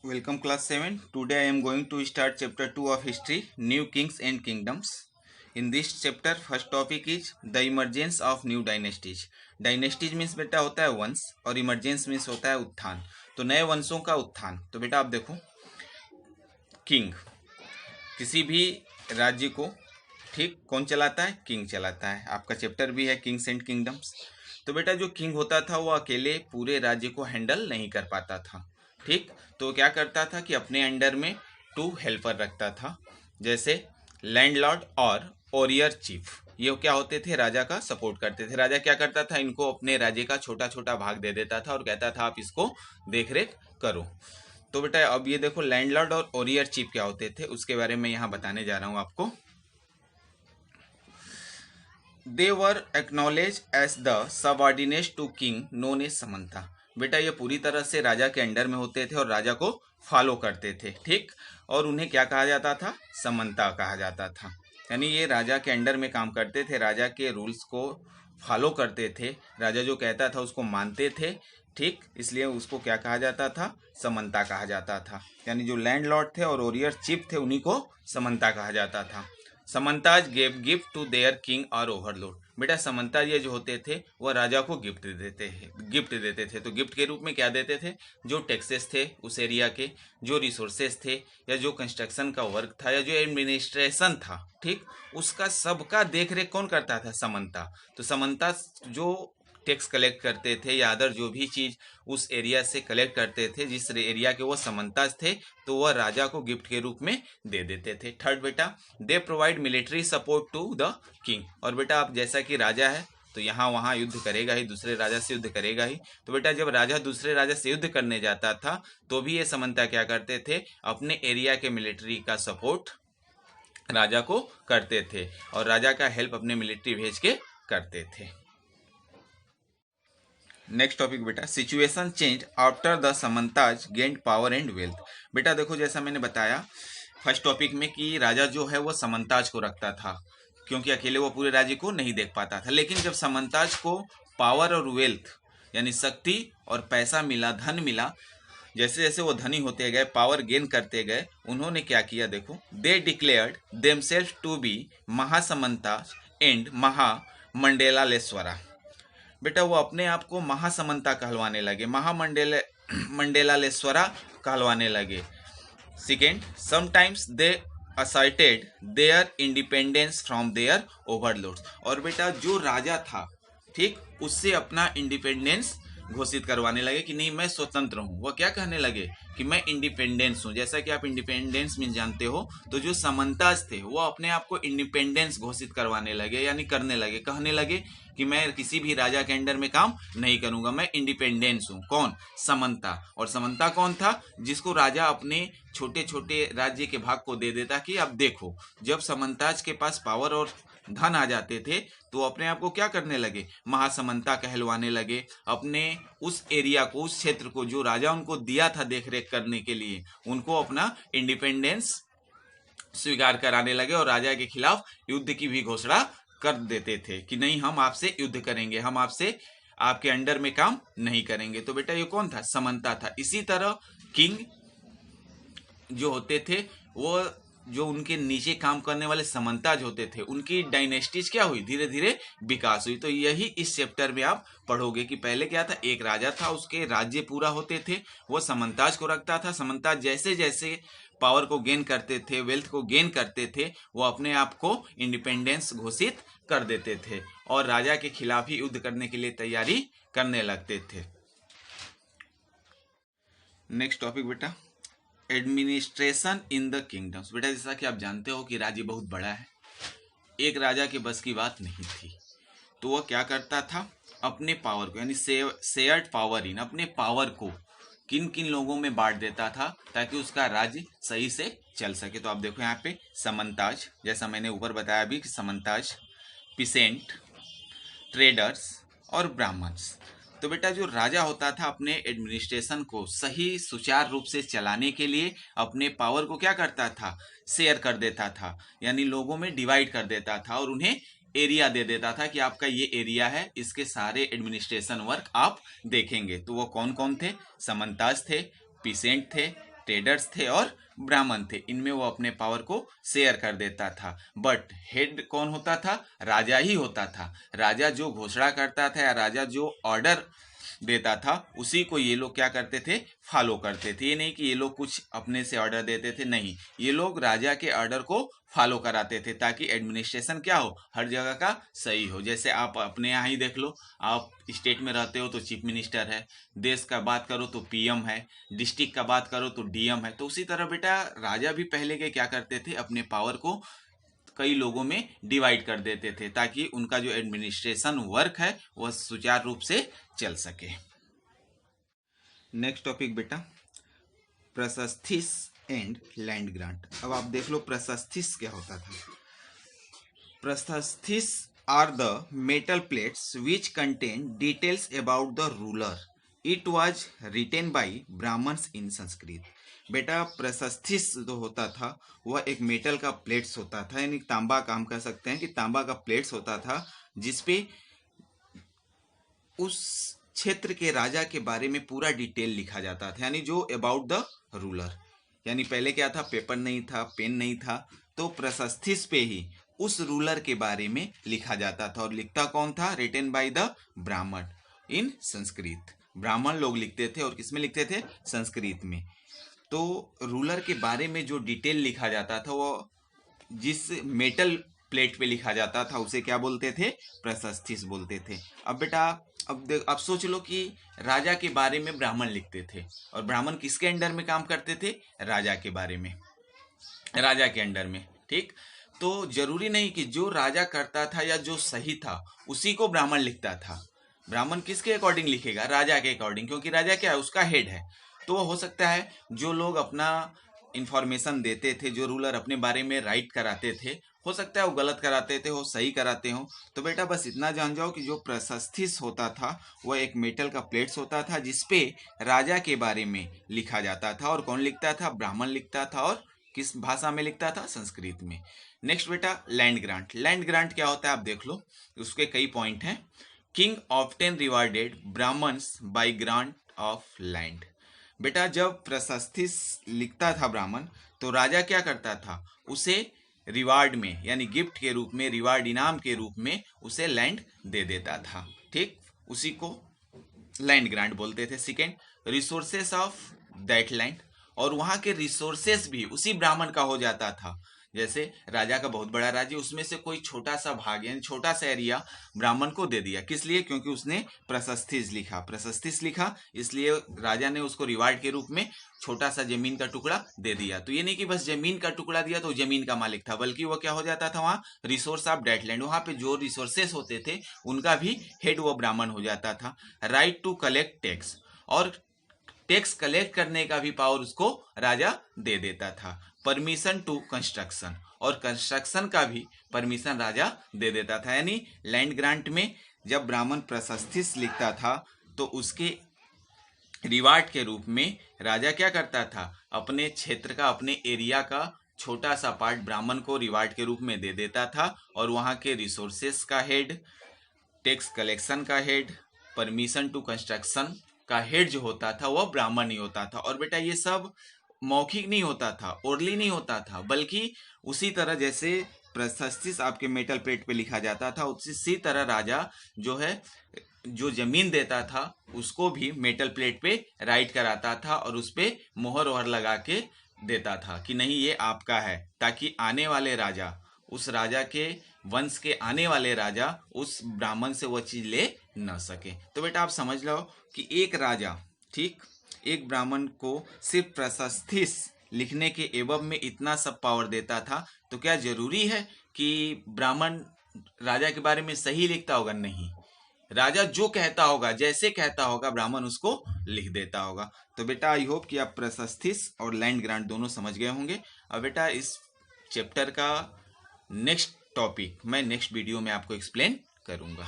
Welcome class 7. Today I am going to start chapter 2 of history, New Kings and Kingdoms. In this chapter first topic is the emergence of new dynasties. Dynasties means बेटा होता है वंश और emergence means होता है उत्थान. तो नए वंशों का उत्थान. तो बेटा आप देखो किंग किसी भी राज्य को ठीक कौन चलाता है? किंग चलाता है. आपका चैप्टर भी है किंग्स एंड किंगडम्स. तो बेटा जो किंग होता था वो अकेले पूरे राज्य को हैंडल नहीं कर पाता था. ठीक, तो क्या करता था कि अपने अंडर में 2 हेल्पर रखता था, जैसे लैंडलॉर्ड और ओरियर चीफ. ये क्या होते थे? राजा का सपोर्ट करते थे. राजा क्या करता था? इनको अपने राज्य का छोटा छोटा भाग दे देता था और कहता था आप इसको देखरेख करो. तो बेटा अब ये देखो लैंडलॉर्ड और ओरियर चीफ क्या होते थे उसके बारे में यहाँ बताने जा रहा हूँ आपको. They were acknowledge as the subordinate to king known as samanta. बेटा ये पूरी तरह से राजा के अंडर में होते थे और राजा को फॉलो करते थे. ठीक, और उन्हें क्या कहा जाता था? समंता कहा जाता था. यानी ये राजा के अंडर में काम करते थे, राजा के रूल्स को फॉलो करते थे, राजा जो कहता था उसको मानते थे. ठीक, इसलिए उसको क्या कहा जाता था? समंता कहा जाता था. यानी जो लैंडलॉर्ड थे और ओरियर चीफ थे उन्हीं को समंता कहा जाता था. Samantas gave gift to their king और ओवरलॉर्ड. बेटा समंता ये जो होते थे वह राजा को गिफ्ट देते थे. तो गिफ्ट के रूप में क्या देते थे? जो टैक्सेस थे उस एरिया के, जो रिसोर्सेस थे, या जो कंस्ट्रक्शन का वर्क था, या जो एडमिनिस्ट्रेशन था, ठीक, उसका सबका देख रेख कौन करता था? समंता. तो समंता जो टैक्स कलेक्ट करते थे या अदर जो भी चीज उस एरिया से कलेक्ट करते थे, जिस एरिया के वो समंताज थे, तो वह राजा को गिफ्ट के रूप में दे देते थे. थर्ड बेटा they provide military support to the king. और बेटा आप जैसा कि राजा है तो यहाँ वहाँ युद्ध करेगा ही, दूसरे राजा से युद्ध करेगा ही. तो बेटा जब राजा दूसरे राजा से युद्ध करने जाता था तो भी ये समंता क्या करते थे? अपने एरिया के मिलिट्री का सपोर्ट राजा को करते थे और राजा का हेल्प अपने मिलिट्री भेज के करते थे. नेक्स्ट टॉपिक बेटा situation change after the samantas gained power and wealth. बेटा देखो जैसा मैंने बताया फर्स्ट टॉपिक में कि राजा जो है वो समंताज को रखता था क्योंकि अकेले वो पूरे राज्य को नहीं देख पाता था. लेकिन जब समंताज को पावर और वेल्थ यानी शक्ति और पैसा मिला, धन मिला, जैसे जैसे वो धनी होते गए, पावर गेन करते गए, उन्होंने क्या किया देखो, they declared themself to be mahasamantas and mahamandaleshvara. बेटा वो अपने आप को महासमंता कहलवाने लगे, मंडेलालेश्वरा कहलवाने लगे. Second sometimes they asserted their independence from their overlords. और बेटा जो राजा था, ठीक, उससे अपना इंडिपेंडेंस घोषित करवाने लगे कि नहीं मैं स्वतंत्र हूँ. वह क्या कहने लगे कि मैं इंडिपेंडेंस हूँ. जैसा कि आप इंडिपेंडेंस मीन जानते हो, तो जो समंताज थे वो अपने आप को इंडिपेंडेंस घोषित करवाने लगे, यानी करने लगे, कहने लगे कि मैं किसी भी राजा के अंडर में काम नहीं करूंगा, मैं इंडिपेंडेंस हूँ. कौन? समंता. और समंता कौन था? जिसको राजा अपने छोटे छोटे राज्य के भाग को दे देता कि अब देखो जब समंताज के पास पावर और धन आ जाते थे तो अपने आप को क्या करने लगे? महासमंता कहलवाने लगे. अपने उस एरिया को, उस क्षेत्र को जो राजा उनको दिया था देखरेख करने के लिए, उनको अपना इंडिपेंडेंस स्वीकार कराने लगे और राजा के खिलाफ युद्ध की भी घोषणा कर देते थे कि नहीं हम आपसे युद्ध करेंगे, हम आपसे आपके अंडर में काम नहीं करेंगे. तो बेटा ये कौन था? समंता था. इसी तरह किंग जो होते थे वो जो उनके नीचे काम करने वाले समंताज होते थे, उनकी डायनेस्टीज क्या हुई? धीरे धीरे विकास हुई. तो यही इस चैप्टर में आप पढ़ोगे कि पहले क्या था, एक राजा था, उसके राज्य पूरा होते थे, वो समंताज को रखता था. समंताज जैसे जैसे पावर को गेन करते थे, वेल्थ को गेन करते थे, वो अपने आप को इंडिपेंडेंस घोषित कर देते थे और राजा के खिलाफ ही युद्ध करने के लिए तैयारी करने लगते थे. नेक्स्ट टॉपिक बेटा एडमिनिस्ट्रेशन इन द किंगडम्स. बेटा जैसा कि आप जानते हो कि राज्य बहुत बड़ा है, एक राजा के बस की बात नहीं थी. तो वह क्या करता था? अपने पावर को यानी शेयर्ड पावर इन, अपने पावर को किन किन लोगों में बांट देता था ताकि उसका राज्य सही से चल सके. तो आप देखो यहाँ पे समंताज, जैसा मैंने ऊपर बताया अभी कि समंताज, पिसेंट, ट्रेडर्स और ब्राह्मण्स. तो बेटा जो राजा होता था अपने एडमिनिस्ट्रेशन को सही सुचारू रूप से चलाने के लिए अपने पावर को क्या करता था? शेयर कर देता था, यानी लोगों में डिवाइड कर देता था और उन्हें एरिया दे देता था कि आपका ये एरिया है, इसके सारे एडमिनिस्ट्रेशन वर्क आप देखेंगे. तो वो कौन कौन थे? समंताज थे, पिसेंट थे, ट्रेडर्स थे और ब्राह्मण थे, इनमें वो अपने पावर को शेयर कर देता था। बट हेड कौन होता था? राजा ही होता था। राजा जो घोषणा करता था या राजा जो ऑर्डर देता था उसी को ये लोग क्या करते थे? फॉलो करते थे। ये नहीं कि ये लोग कुछ अपने से ऑर्डर देते थे, नहीं, ये लोग राजा के ऑर्डर को फॉलो कराते थे ताकि एडमिनिस्ट्रेशन क्या हो? हर जगह का सही हो। जैसे आप अपने यहाँ ही देख लो, आप स्टेट में रहते हो तो चीफ मिनिस्टर है, देश का बात करो तो पीएम है, डिस्ट्रिक्ट का बात करो तो डीएम है। तो उसी तरह बेटा राजा भी पहले के क्या करते थे? अपने पावर को कई लोगों में डिवाइड कर देते थे ताकि उनका जो एडमिनिस्ट्रेशन वर्क है वह सुचारू रूप से चल सके। नेक्स्ट टॉपिक बेटा प्रशस्तिस एंड लैंड ग्रांट। अब आप देख लो प्रशस्तिस क्या होता था। Prashastis are the metal plates which contain details about the ruler. It was written by Brahmans in Sanskrit. बेटा प्रशस्तिस जो होता था वह एक मेटल का प्लेट्स होता था, यानी तांबा का हम कह सकते हैं कि तांबा का प्लेट्स होता था जिसपे उस क्षेत्र के राजा के बारे में पूरा डिटेल लिखा जाता था, यानी जो अबाउट द रूलर। यानी पहले क्या था? पेपर नहीं था, पेन नहीं था, तो प्रशस्तिस पे ही उस रूलर के बारे में लिखा जाता था। और लिखता कौन था? रिटेन बाय द ब्राह्मण इन संस्कृत। ब्राह्मण लोग लिखते थे और किसमें लिखते थे? संस्कृत में। तो रूलर के बारे में जो डिटेल लिखा जाता था वो जिस मेटल प्लेट पे लिखा जाता था उसे क्या बोलते थे? प्रशस्तिस बोलते थे। अब बेटा अब सोच लो कि राजा के बारे में ब्राह्मण लिखते थे और ब्राह्मण किसके अंडर में काम करते थे? राजा के बारे में, राजा के अंडर में। ठीक, तो जरूरी नहीं कि जो राजा करता था या जो सही था उसी को ब्राह्मण लिखता था। ब्राह्मण किसके अकॉर्डिंग लिखेगा? राजा के अकॉर्डिंग, क्योंकि राजा क्या है? उसका हेड है। तो हो सकता है जो लोग अपना इंफॉर्मेशन देते थे, जो रूलर अपने बारे में राइट कराते थे, हो सकता है वो गलत कराते थे, वो सही कराते हो। तो बेटा बस इतना जान जाओ कि जो प्रशस्तिस होता था वह एक मेटल का प्लेट्स होता था जिसपे राजा के बारे में लिखा जाता था। और कौन लिखता था? ब्राह्मण लिखता था। और किस भाषा में लिखता था? संस्कृत में। नेक्स्ट बेटा लैंड ग्रांट। लैंड ग्रांट क्या होता है आप देख लो, उसके कई पॉइंट हैं। King often rewarded Brahmans by grant of land. बेटा जब प्रशस्तिस लिखता था ब्राह्मण तो राजा क्या करता था? उसे रिवार्ड में यानी गिफ्ट के रूप में, रिवार्ड इनाम के रूप में उसे लैंड दे देता था। ठीक, उसी को लैंड ग्रांट बोलते थे। Second, resources of that land. और वहां के रिसोर्सेस भी उसी ब्राह्मण का हो जाता था। जैसे राजा का बहुत बड़ा राज्य, उसमें से कोई छोटा सा भाग यानी छोटा सा एरिया ब्राह्मण को दे दिया। किस लिए? क्योंकि उसने प्रशस्तिस लिखा। प्रशस्तिस लिखा इसलिए राजा ने उसको रिवार्ड के रूप में छोटा सा जमीन का टुकड़ा दे दिया। तो ये नहीं कि बस जमीन का टुकड़ा दिया तो जमीन का मालिक था, बल्कि वो क्या हो जाता था? वहाँ रिसोर्स ऑफ डेट लैंड, वहाँ पे जो रिसोर्सेस होते थे उनका भी हेड वो ब्राह्मण हो जाता था। राइट टू कलेक्ट टैक्स, और टैक्स कलेक्ट करने का भी पावर उसको राजा दे देता था। परमिशन टू कंस्ट्रक्शन, और कंस्ट्रक्शन का भी परमिशन राजा दे देता था। यानी लैंड ग्रांट में जब ब्राह्मण प्रशस्तिस लिखता था तो उसके रिवार्ड के रूप में राजा क्या करता था? अपने क्षेत्र का, अपने एरिया का छोटा सा पार्ट ब्राह्मण को रिवार्ड के रूप में दे देता था। और वहाँ के रिसोर्सेस का हेड, टैक्स कलेक्शन का हेड, परमिशन टू कंस्ट्रक्शन का हेड जो होता था वह ब्राह्मण ही होता था। और बेटा ये सब मौखिक नहीं होता था, ओरली नहीं होता था, बल्कि उसी तरह जैसे प्रशस्तिस आपके मेटल प्लेट पे लिखा जाता था उसी तरह राजा जो है जो जमीन देता था उसको भी मेटल प्लेट पे राइट कराता था और उस पे मोहर वोहर लगा के देता था कि नहीं ये आपका है, ताकि आने वाले राजा, उस राजा के वंश के आने वाले राजा उस ब्राह्मण से वो चीज ले न सके। तो बेटा आप समझ लो कि एक राजा, ठीक, एक ब्राह्मण को सिर्फ प्रशस्तिस लिखने के एवज में इतना सब पावर देता था, तो क्या जरूरी है कि ब्राह्मण राजा के बारे में सही लिखता होगा? नहीं, राजा जो कहता होगा, जैसे कहता होगा, ब्राह्मण उसको लिख देता होगा। तो बेटा आई होप कि आप प्रशस्तिस और लैंड ग्रांट दोनों समझ गए होंगे। अब बेटा इस चैप्टर का नेक्स्ट टॉपिक मैं नेक्स्ट वीडियो में आपको एक्सप्लेन करूंगा।